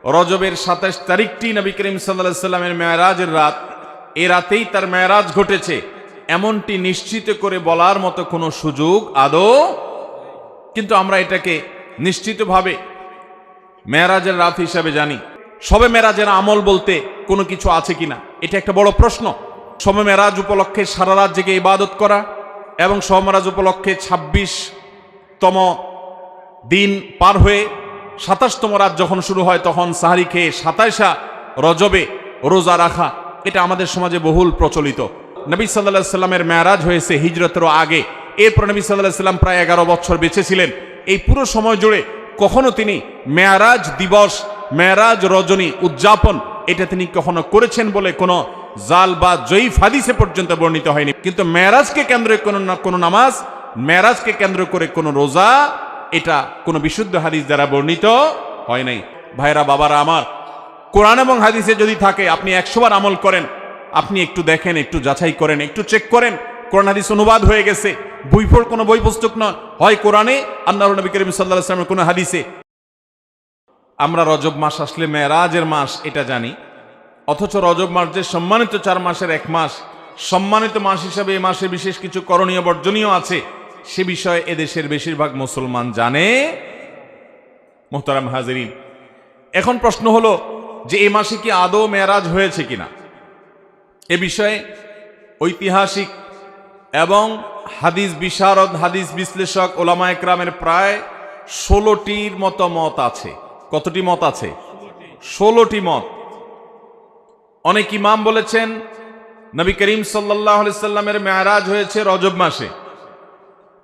রজবের ২৭ তারিখটি নবী করিম সাল্লাল্লাহু আলাইহি সাল্লামের মেরাজের রাত। এই রাতেই তার মেরাজ ঘটেছে এমনটি নিশ্চিত করে বলার মতো কোনো সুযোগ আদৌ, কিন্তু আমরা এটাকে নিশ্চিতভাবে মেরাজের রাত হিসাবে জানি। শবে মেরাজের আমল বলতে কোনো কিছু আছে কিনা, এটা একটা বড় প্রশ্ন। শবে মেরাজ উপলক্ষে সারা রাত জেগে ইবাদত করা এবং শবে মেরাজ উপলক্ষে ২৬তম দিন পার হয়ে ২৭তম রাত যখন শুরু হয় তখন সাহারি খেয়ে ২৭ রজবে রোজা রাখা, এটা আমাদের সমাজে বহুল প্রচলিত। নবী সাল্লাল্লাহু আলাইহি সাল্লামের মেরাজ হয়েছে হিজরতেরও আগে। এরপর নবী সাল্লাল্লাহু আলাইহি সাল্লাম প্রায় ১১ বছর বেঁচে ছিলেন। এই পুরো সময় জুড়ে কখনো তিনি মেরাজ দিবস, মেরাজ রজনী উদযাপন এটা তিনি কখনো করেছেন বলে কোনো জাল বা জয়ীফ হাদিসে পর্যন্ত বর্ণিত হয়নি। কিন্তু মেরাজকে কেন্দ্র করে কোনো নামাজ, মেরাজকে কেন্দ্র করে কোনো রোজা, এটা কোনো বিশুদ্ধ হাদিস দ্বারা বর্ণিত হয় নাই। ভাইরা বাবারা আমার, কোরআন এবং হাদিসে যদি থাকে আপনি ১০০ বার আমল করেন, আপনি একটু দেখেন, একটু যাচাই করেন, একটু চেক করেন। কোরআন হাদিস অনুবাদ হয়ে গেছে, কোনো বই পুস্তক নয়, হয় কোরআনে আল্লাহর নবী করিম সাল্লাল্লাহু আলাইহি ওয়াসাল্লামের কোনো হাদিসে। আমরা রজব মাস আসলে মেরাজের মাস এটা জানি, অথচ রজব মাস যে সম্মানিত ৪ মাসের এক মাস, সম্মানিত মাস হিসাবে এই মাসে বিশেষ কিছু করণীয় বর্জনীয় আছে, সে বিষয়ে এদেশের বেশিরভাগ মুসলমান জানে। মুহতারাম হাজিরিন, এখন প্রশ্ন হলো যে এই মাসে কি আদৌ মেরাজ হয়েছে কিনা। এ বিষয়ে ঐতিহাসিক এবং হাদিস বিশারদ, হাদিস বিশ্লেষক ওলামায়ে কেরামের প্রায় ১৬টির মতো মত আছে। কতটি মত আছে? ১৬টি মত। অনেক ইমাম বলেছেন নবী করিম সাল্লাল্লাহু আলাইহি সাল্লামের মেরাজ হয়েছে রজব মাসে।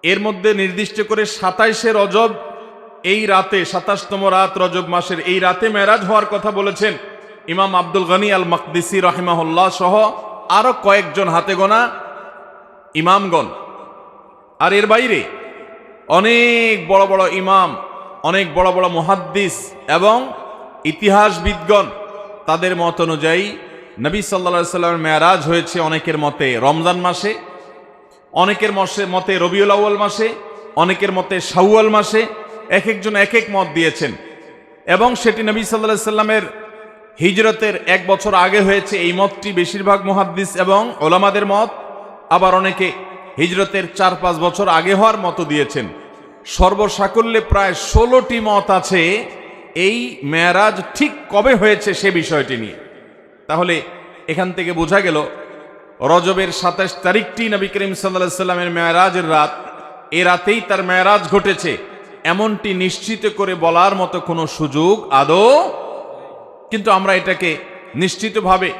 এর মধ্যে নির্দিষ্ট করে ২৭শে রজব এই রাতে, ২৭তম রাত রজব মাসের এই রাতে মেরাজ হওয়ার কথা বলেছেন ইমাম আব্দুল গনি আল মাকদিসি রাহিমাহুল্লাহ সহ আরো কয়েকজন হাতে গোনা ইমামগণ। আর এর বাইরে অনেক বড় বড় ইমাম, অনেক বড় বড় মুহাদ্দিস এবং ইতিহাসবিদগণ, তাদের মত অনুযায়ী নবী সাল্লাল্লাহু আলাইহি সাল্লামের মেরাজ হয়েছে অনেকের মতে রমজান মাসে, অনেকের মতে রবিউল আউয়াল মাসে, অনেকের মতে শাওয়াল মাসে। এক একজন এক এক মত দিয়েছেন এবং সেটি নবী সাল্লাল্লাহু আলাইহি সাল্লামের হিজরতের ১ বছর আগে হয়েছে, এই মতটি বেশিরভাগ মুহাদ্দিস এবং ওলামাদের মত। আবার অনেকে হিজরতের ৪-৫ বছর আগে হওয়ার মতো দিয়েছেন। সর্বসাকল্যে প্রায় ১৬টি মত আছে এই মেরাজ ঠিক কবে হয়েছে সে বিষয়টি নিয়ে। তাহলে এখান থেকে বোঝা গেল রজবের ২৭ তারিখটি নবী করিম সাল্লাল্লাহু আলাইহি সাল্লামের মেরাজের রাত। এ রাতেই তার মেরাজ ঘটেছে এমনটি নিশ্চিত করে বলার মতো কোনো সুযোগ আদৌ, কিন্তু আমরা এটাকে নিশ্চিতভাবে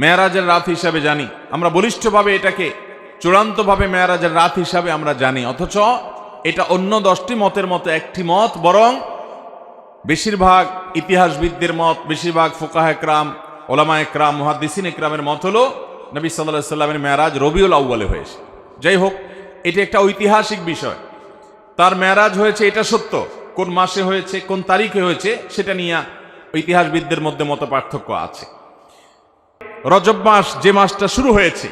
মেরাজের রাত হিসাবে জানি। আমরা বলিষ্ঠভাবে এটাকে চূড়ান্তভাবে মেরাজের রাত হিসাবে আমরা জানি, অথচ এটা অন্য 10টি মতের মতো একটি মত। বরং বেশিরভাগ ইতিহাসবিদদের মত, বেশিরভাগ ফুকাহে কেরাম, ওলামায়ে কেরাম, মুহাদ্দিসিন কেরামের মত হলো নবী সাল্লাল্লাহু আলাইহি সাল্লামের মেরাজ রবিউল আউয়ালে হয়েছে। যাই হোক, এটি একটা ঐতিহাসিক বিষয়। তার মেরাজ হয়েছে এটা সত্য, কোন মাসে হয়েছে, কোন তারিখে হয়েছে, সেটা নিয়ে ইতিহাসবিদদের মধ্যে মত পার্থক্য আছে। রজব মাস যে মাসটা শুরু হয়েছে,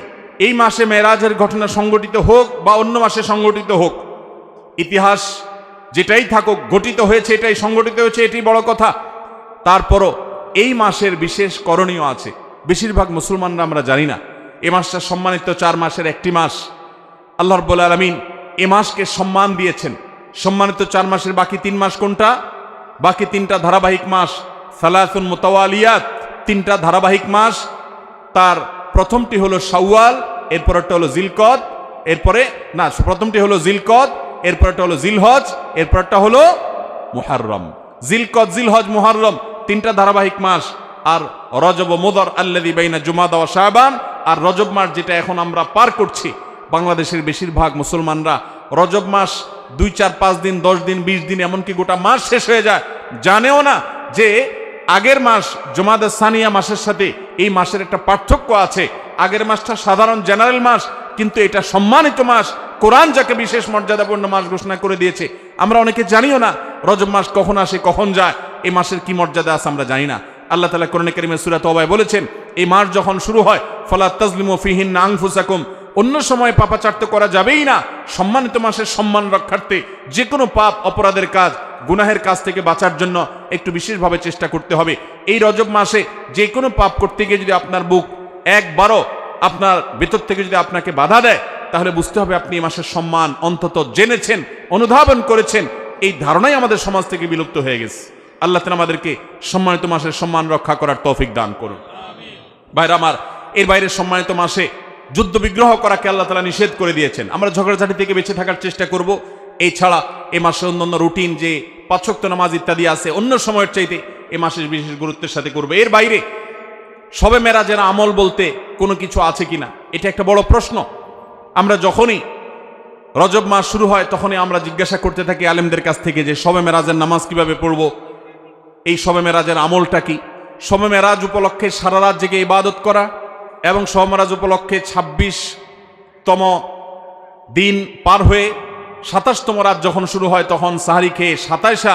এই মাসে মেরাজের ঘটনা সংঘটিত হোক বা অন্য মাসে সংঘটিত হোক, ইতিহাস যেটাই থাকুক, ঘটিত হয়েছে, এটাই সংঘটিত হয়েছে, এটাই বড় কথা। তারপরও এই মাসের বিশেষ করণীয় আছে, বেশিরভাগ মুসলমানরা আমরা জানি না। এ মাসটা সম্মানিত ৪ মাসের একটি মাস। আল্লাহ রাব্বুল আলামিন এ মাসকে সম্মান দিয়েছেন। সম্মানিত ৪ মাসের বাকি 3 মাস কোনটা? বাকি 3টা ধারাবাহিক মাস, সালাসুন মুতাওয়ালিয়াত, 3টা ধারাবাহিক মাস। তার প্রথমটি হলো শাওয়াল, এরপরটা হলো জিলকদ, প্রথমটি হলো জিলকদ, এরপরটা হলো জিলহজ, এরপরটা হলো মুহররম। জিলকদ, জিলহজ, মুহররম 3টা ধারাবাহিক মাস। আর রজব ও মুদর আল্লাযী বাইনা জুমাদা ওয়া শাবান, আর রজব মাস যেটা এখন আমরা পার করছি, বাংলাদেশের বেশিরভাগ মুসলমানরা রজব মাস 2, 4, 5 দিন, 10 দিন, 20 দিন, এমনকি গোটা মাস শেষ হয়ে যায়, জানেও না যে আগের মাস জুমাদা সানিয়া মাসের সাথে এই মাসের একটা পার্থক্য আছে। আগের মাসটা সাধারণ জেনারেল মাস, কিন্তু এটা সম্মানিত মাস। কোরআন যাকে বিশেষ মর্যাদাপূর্ণ মাস ঘোষণা করে দিয়েছে, আমরা অনেকে জানিও না রজব মাস কখন আসে, কখন যায়, এই মাসের কি মর্যাদা আছে আমরা জানি না। আল্লাহ তাআলা কোরআনে কারীমে সূরা তওবায় বলেছেন, এই মাস যখন শুরু হয়, ফালা তাজলিমু ফিহিন্না আনফুসাকুম, অন্য সময় পাপাচার্য করা যাবেই না। সম্মানিত মাসের সম্মান রক্ষার্থে যে কোনো পাপ অপরাধের কাজ গুনাহের কাছ থেকে বাঁচার জন্য একটু বিশেষভাবে চেষ্টা করতে হবে। এই রজব মাসে যে কোনো পাপ করতে গিয়ে যদি আপনার বুক একবারও আপনার ভেতর থেকে যদি আপনাকে বাধা দেয়, তাহলে বুঝতে হবে আপনি এই মাসের সম্মান অন্তত জেনেছেন, অনুধাবন করেছেন। এই ধারণাই আমাদের সমাজ থেকে বিলুপ্ত হয়ে গেছে। আল্লাহ তাআলা আমাদেরকে সম্মানিত মাসের সম্মান রক্ষা করার তৌফিক দান করুন। ভাইরা আমার, এর বাইরে সম্মানিত মাসে যুদ্ধ বিগ্রহ করাকে আল্লাহ তাআলা নিষেধ করে দিয়েছেন। আমরা ঝগড়াঝাটি থেকে বেঁচে থাকার চেষ্টা করব। এই ছাড়া এই মাসে অন্যান্য রুটিন যে 5 ওয়াক্ত নামাজ ইত্যাদি আছে, অন্য সময়ের চাইতে এই মাসের বিশেষ গুরুত্বের সাথে করবে। এর বাইরে শবে মেরাজের আমল বলতে কোনো কিছু আছে কিনা, এটা একটা বড় প্রশ্ন। আমরা যখনই রজব মাস শুরু হয় তখনই আমরা জিজ্ঞাসা করতে থাকি আলেমদের কাছ থেকে যে শবে মেরাজের নামাজ কিভাবে পড়ব, এই শবে মেরাজের আমলটা কি। শবে মেরাজ উপলক্ষে সারা রাত জেগে ইবাদত করা এবং শবে মেরাজ উপলক্ষে 26তম দিন পার হয়ে 27তম রাত যখন শুরু হয় তখন সাহারি খেয়ে 27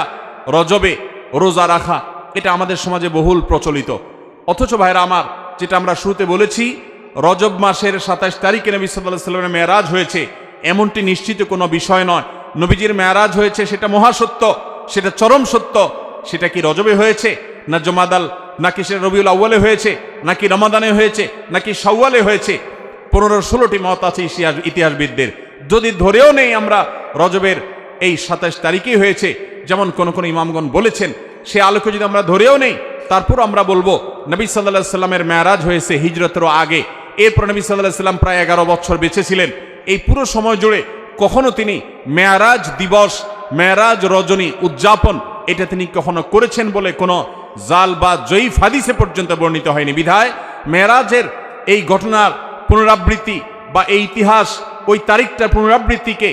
রজবে রোজা রাখা, এটা আমাদের সমাজে বহুল প্রচলিত। অথচ ভাইরা আমার, যেটা আমরা শুরুতে বলেছি, রজব মাসের 27 তারিখে নবী সাল্লাল্লাহু আলাইহি ওয়াসাল্লামের মেরাজ হয়েছে এমনটি নিশ্চিত কোনো বিষয় নয়। নবীজির মেরাজ হয়েছে সেটা মহাসত্য, সেটা চরম সত্য। সেটা কি রজবে হয়েছে, না জমাদাল, নাকি সেটা রবিউল আউয়ালে হয়েছে, নাকি রমাদানে হয়েছে, নাকি শাওয়ালে হয়েছে, 15-16টি মত আছে ইতিহাসবিদদের। যদি ধরেও নেই আমরা রজবের এই 27 তারিখেই হয়েছে, যেমন কোন কোন ইমামগণ বলেছেন, সে আলোকে যদি আমরা ধরেও নেই, তারপর আমরা বলবো নবী সাল্লাল্লাহু আলাইহি সাল্লামের মেরাজ হয়েছে হিজরতেরও আগে। এরপর নবী সাল্লাল্লাহু আলাইহি সাল্লাম প্রায় 11 বছর বেঁচে ছিলেন। এই পুরো সময় জুড়ে কখনো তিনি মেরাজ দিবস, মেরাজ রজনী উদযাপন এটা তিনি কখনো করেছেন বলে কোনো জাল বা জয়ীফ হাদিসে পর্যন্ত বর্ণিত হয়নি। বিধায় মেরাজের এই ঘটনার পুনরাবৃত্তি বা এই ইতিহাস, ওই তারিখটার পুনরাবৃত্তিকে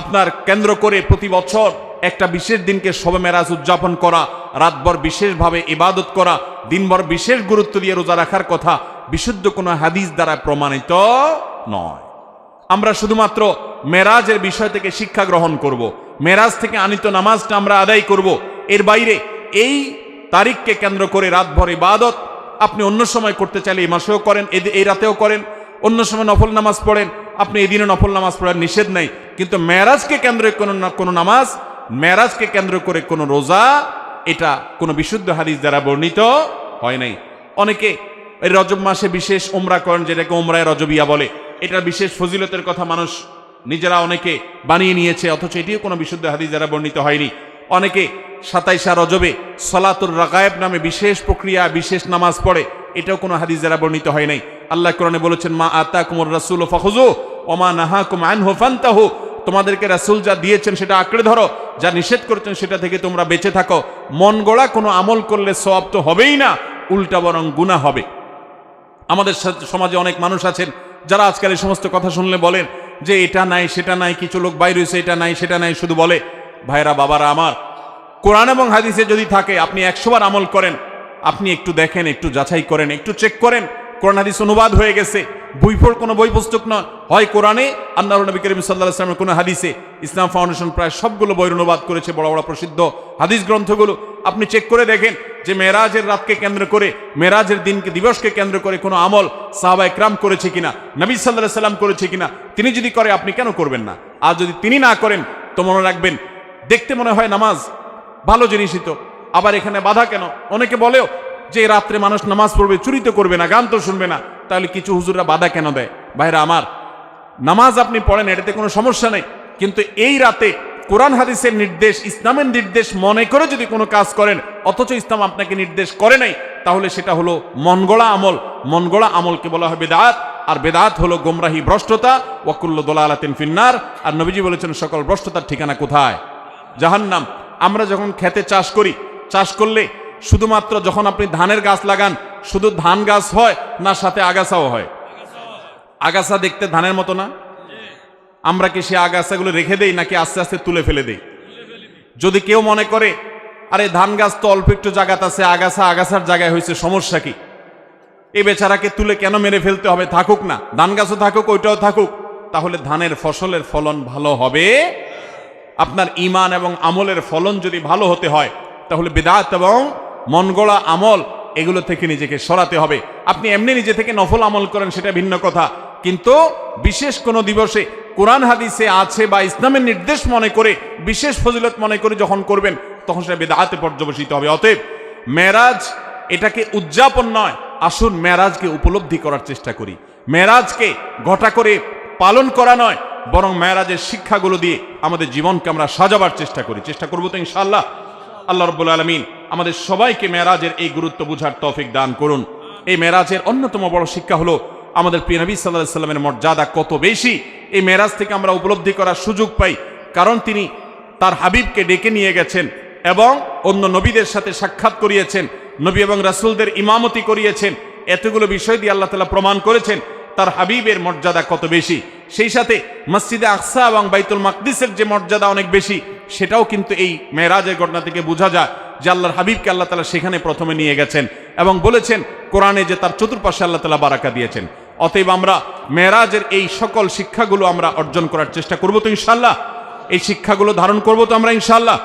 আপনার কেন্দ্র করে প্রতি বছর একটা বিশেষ দিনকে শবে মেরাজ উদযাপন করা, রাতভর বিশেষভাবে ইবাদত করা, দিনভর বিশেষ গুরুত্ব দিয়ে রোজা রাখার কথা বিশুদ্ধ কোনো হাদিস দ্বারা প্রমাণিত নয়। আমরা শুধুমাত্র মেরাজের বিষয় থেকে শিক্ষা গ্রহণ করব, মেরাজ থেকে আনিত নামাজটা আমরা আদায় করব। এর বাইরে এই তারিখকে কেন্দ্র করে রাতভর ইবাদত আপনি অন্য সময় করতে চাইলে এই মাসেও করেন, এই রাতেও করেন। অন্য সময় নফল নামাজ পড়েন, আপনি এই দিনে নফল নামাজ পড়ার নিষেধ নাই। কিন্তু মেরাজকে কেন্দ্র করে কোনো নামাজ, মেরাজকে কেন্দ্র করে কোনো রোজা, এটা কোনো বিশুদ্ধ হাদিস দ্বারা বর্ণিত হয় নাই। অনেকে এই রজব মাসে বিশেষ উমরা করেন, যেটাকে উমরায়ে রজবিয়া বলে। এটা বিশেষ ফজিলতের কথা মানুষ নিজেরা অনেকে বানিয়ে নিয়েছে, অথচ এটিও কোনো বিশুদ্ধ হাদিস দ্বারা বর্ণিত হয়নি। অনেকে 27 রজবে সালাতুর রাগায়েব নামে বিশেষ প্রক্রিয়া, বিশেষ নামাজ পড়ে, এটাও কোনো হাদিস দ্বারা বর্ণিত হয় নাই। আল্লাহ কোরআনে বলেছেন, মা আতাকুমুর রাসূলু ফাখুযু ওয়া মা নাহাকুম আনহু ফান্তাহু, তোমাদেরকে রাসূল যা দিয়েছেন সেটা আঁকড়ে ধরো, যা নিষেধ করেছেন সেটা থেকে তোমরা বেঁচে থাকো। মন গড়া কোনো আমল করলে সওয়াব তো হবেই না, উল্টা বরং গুনাহ হবে। আমাদের সমাজে অনেক মানুষ আছেন যারা আজকাল এই সমস্ত কথা শুনলে বলেন যে এটা নাই সেটা নাই, কিছু লোক বাইরে হয়েছে, এটা নাই সেটা নাই শুধু বলে। ভাইরা বাবারা আমার, কোরআন এবং হাদিসে যদি থাকে আপনি 100 বার আমল করেন, আপনি একটু দেখেন, একটু যাচাই করেন, একটু চেক করেন। কোরআন হাদিস অনুবাদ হয়ে গেছে, কোনো বই পুস্তক নয়, হয় কোরআনে, আল্লাহর নবী করিম সাল্লাল্লাহু আলাইহি ওয়াসাল্লামের কোনো হাদিসে। ইসলাম ফাউন্ডেশন প্রায় সবগুলো বইয়ের অনুবাদ করেছে, বড় বড় প্রসিদ্ধ হাদিস গ্রন্থগুলো। আপনি চেক করে দেখেন যে মেরাজের রাতকে কেন্দ্র করে, মেরাজের দিনকে, দিবসকে কেন্দ্র করে কোনো আমল সাহাবা একরাম করেছে কিনা, নবী সাল্লাল্লাহু আলাইহি ওয়াসাল্লাম করেছে কিনা। তিনি যদি করে আপনি কেন করবেন না? আর যদি তিনি না করেন তো মনে রাখবেন, দেখতে মনে হয় নামাজ ভালো জিনিসই তো, আবার এখানে বাধা কেন? অনেকে বলেও যে রাত্রে মানুষ নামাজ পড়বে, চুরি তো করবে না, গান তো শুনবে না, তাহলে কিছু হুজুররা বাধা কেন দেয়? ভাইরা আমার, নামাজ আপনি পড়েন, এটাতে কোনো সমস্যা নেই, কিন্তু এই রাতে কোরআন হাদিসের নির্দেশ, ইসলামের নির্দেশ মনে করে যদি কোনো কাজ করেন, অথচ ইসলাম আপনাকে নির্দেশ করে নাই, তাহলে সেটা হলো মনগড়া আমল। মনগড়া আমলকে বলা হয় বেদাত, আর বেদাত হলো গোমরাহি, ভ্রষ্টতা। ওয়া কুল্লু দালালাতিন ফিন্নার। আর নবীজি বলেছেন সকল ভ্রষ্টতার ঠিকানা কোথায়? জাহান্নাম। আমরা যখন খেতে চাষ করি, চাষ করলে শুধুমাত্র যখন আপনি ধানের গাছ লাগান, শুধু ধান গাছ হয় না সাথে আগাছাও হয়? আগাছা দেখতে ধানের মতো না? আমরা কি সে আগাছাগুলো রেখে দেই নাকি আস্তে আস্তে তুলে ফেলে দেই? যদি কেউ মনে করে আরে ধান গাছ তো অল্প একটু জায়গাত আছে, আগাছার জায়গায় হয়েছে, সমস্যা কি? এই বেচারাকে তুলে কেন মেরে ফেলতে হবে? থাকুক না, ধান গাছও থাকুক, ওইটাও থাকুক, তাহলে ধানের ফসলের ফলন ভালো হবে। আপনার ঈমান এবং আমলের ফলন যদি ভালো হতে হয়, তাহলে বিদআত এবং মনগড়া আমল এগুলো থেকে নিজেকে সরাতে হবে। আপনি এমনি নিজে থেকে নফল আমল করেন, সেটা ভিন্ন কথা, কিন্তু বিশেষ কোনো দিবসে কোরআন হাদিসে আছে বা ইসলামের নির্দেশ মনে করে, বিশেষ ফজিলত মনে করে যখন করবেন, তখন সেটা বিদআতে পর্যবসিত হবে। অতএব মেরাজ এটাকে উদযাপন নয়, আসুন মেরাজকে উপলব্ধি করার চেষ্টা করি। মেরাজকে ঘটা করে পালন করা নয়, বরং মেরাজের শিক্ষাগুলো দিয়ে আমাদের জীবনকে আমরা সাজাবার চেষ্টা করব তো ইনশাআল্লাহ। আল্লাহ রাব্বুল আলামিন আমাদের সবাইকে মেরাজের এই গুরুত্ব বুঝার তৌফিক দান করুন। এই মেরাজের অন্যতম বড় শিক্ষা হলো আমাদের প্রিয় নবী সাল্লাল্লাহু আলাইহি সাল্লামের মর্যাদা কত বেশি। এই মেরাজ থেকে আমরা উপলব্ধি করার সুযোগ পাই, কারণ তিনি তার হাবিবকে ডেকে নিয়ে গেছেন এবং অন্য নবীদের সাথে সাক্ষাৎ করিয়েছেন, নবী এবং রাসূলদের ইমামতি করিয়েছেন। এতগুলো বিষয় দিয়ে আল্লাহ তাআলা প্রমাণ করেছেন তার হাবিবের মর্যাদা কত বেশি। সেই সাথে মসজিদে আকসা এবং বাইতুল মাকদিসের যে মর্যাদা অনেক বেশি, সেটাও কিন্তু এই মেরাজের ঘটনা থেকে বোঝা যায় যে আল্লাহর হাবিবকে আল্লাহ তাআলা সেখানে প্রথমে নিয়ে গেছেন এবং বলেছেন কোরআনে যে তার চতুর্পাশে আল্লাহ তাআলা বারাকা দিয়েছেন। অতএব আমরা মেরাজের এই সকল শিক্ষাগুলো আমরা অর্জন করার চেষ্টা করব তো ইনশাআল্লাহ। এই শিক্ষাগুলো ধারণ করব তো আমরা ইনশাআল্লাহ।